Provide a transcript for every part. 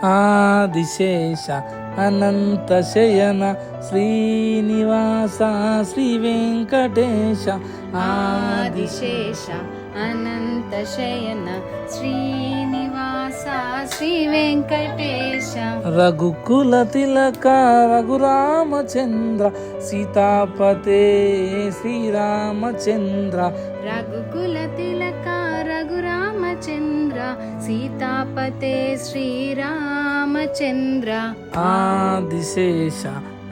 ఆదిశేష అనంత శయన శ్రీనివాస శ్రీ వెంకటేశ. ఆదిశేష అనంత శయన శ్రీనివాస శ్రీ వెంకటేశ. రఘుకుల తిలక రఘురామచంద్ర సీతాపతే శ్రీరామచంద్ర. రఘుకుల తిలక రఘురామచంద్ర సీతాపతే శ్రీరామచంద్ర. ఆదిశేష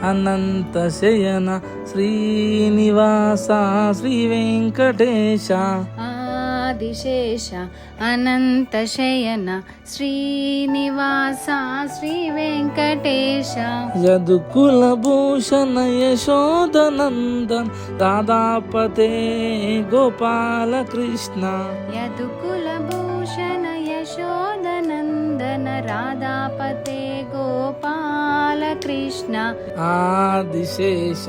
అనంత శయన శ్రీనివాస శ్రీ వెంకటేశ. ఆదిశేష అనంత శయన శ్రీనివాస శ్రీ వెంకటేశ. యదుకుల భూషణ యశోదనందన్ రాధాపతే గోపాల కృష్ణ. యదుకుల భూషణ యశోదనందన రాధాపతే గోపాల కృష్ణ. ఆదిశేష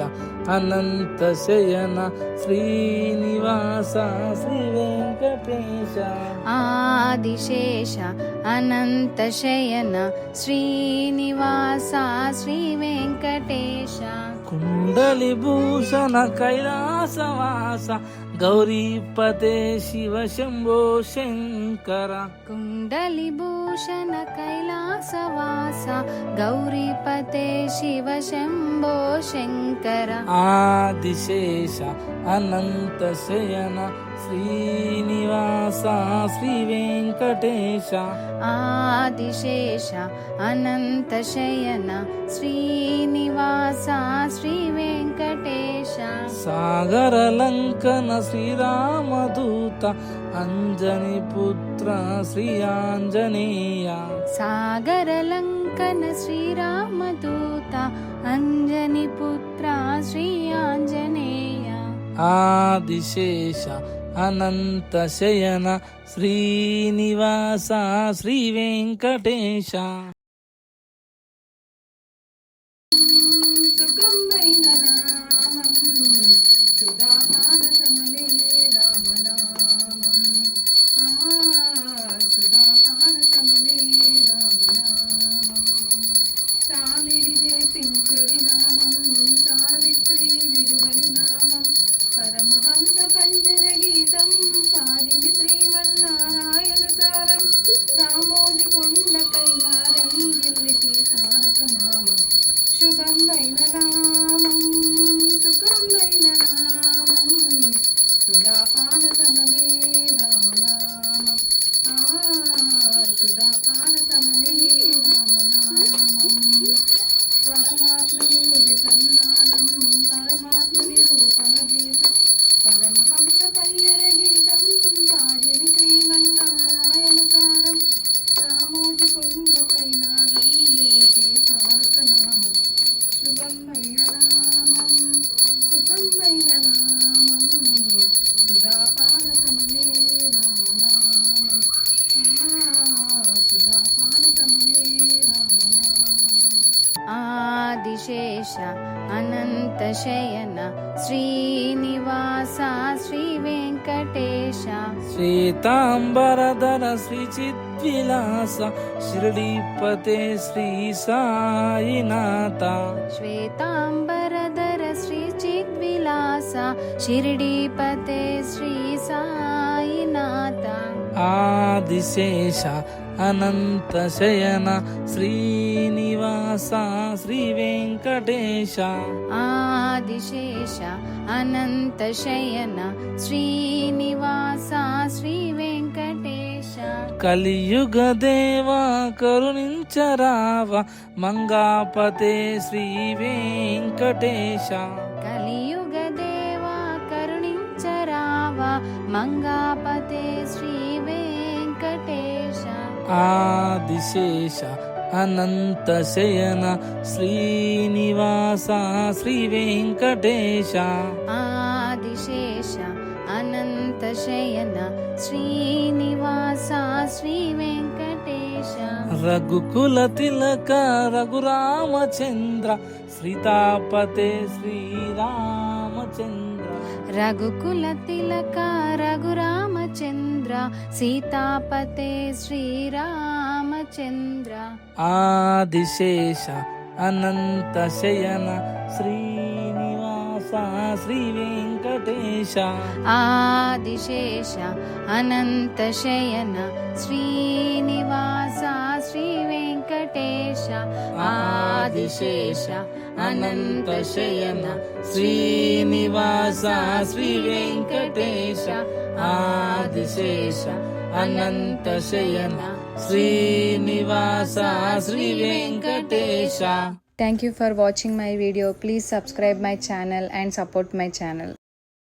అనంత శయన శ్రీనివాస శ్రీ వెంకటేశ. ఆదిశేష అనంత శయన శ్రీనివాస శ్రీ వెంకటేశ. కుండలి భూషణ కైలాసవాస గౌరీపతే శివ శంభో శంకర. కుండలి భూషణ కైలాసవాస గౌరీపతే శివ శంభో శంకర. ఆదిశేష అనంత శయన శ్రీనివాస శ్రీ వెంకటేశ. ఆదిశేష అనంత శయన శ్రీనివాస శ్రీ వెంకటేశ. సాగర లంకన శ్రీరామదూత అంజని పుత్ర శ్రీ ఆంజనేయ. సాగర లంకన శ్రీరామదూత అంజని పుత్ర శ్రీ ఆంజనేయ. ఆదిశేష అనంత శయన శ్రీనివాస శ్రీ వెంకటేశ. ఆదిశేష అనంత శయన శ్రీనివాస శ్రీ వెంకటేశ. శ్వేతాంబరధర శ్రీ చిద్విలాస షిరిడీపతే శ్రీ సాయినాథ. శ్వేతాంబరధర శ్రీ చిద్విలాస షిరిడీపతే శ్రీ సాయినాథ. ఆదిశేష అనంత శయన శ్రీనివాస శ్రీ వెంకటేశ. ఆదిశేష అనంత శయన శ్రీనివాస శ్రీ వెంకటేశ. కలియుగ దేవా కరుణించరావ మంగాపతే శ్రీ వెంకటేశ. కలియుగ దేవా కరుణించరావ మంగాపతే శ్రీ వెంకటేశ. ఆదిశేష అనంత శయన శ్రీనివాస శ్రీ వెంకటేశ. ఆదిశేష అనంత శయన శ్రీనివాస శ్రీ వెంకటేశ. రఘుకుల తిలక రఘురామచంద్ర సీతాపతే శ్రీరామచంద్ర. రఘుకుల తిలక రఘురామచంద్ర సీతాపతే శ్రీరామ శ్రీరామచంద్ర ఆదిశేష అనంత శయన శ్రీనివాస శ్రీ వెంకటేశ ఆదిశేష అనంత శయన శ్రీనివాస శ్రీ వెంకటేశ ఆదిశేష అనంత శయన శ్రీనివాస శ్రీ వెంకటేశ ఆదిశేష అనంత శయన Srinivasa Shri Venkatesha. Thank you for watching my video. Please subscribe my channel and support my channel.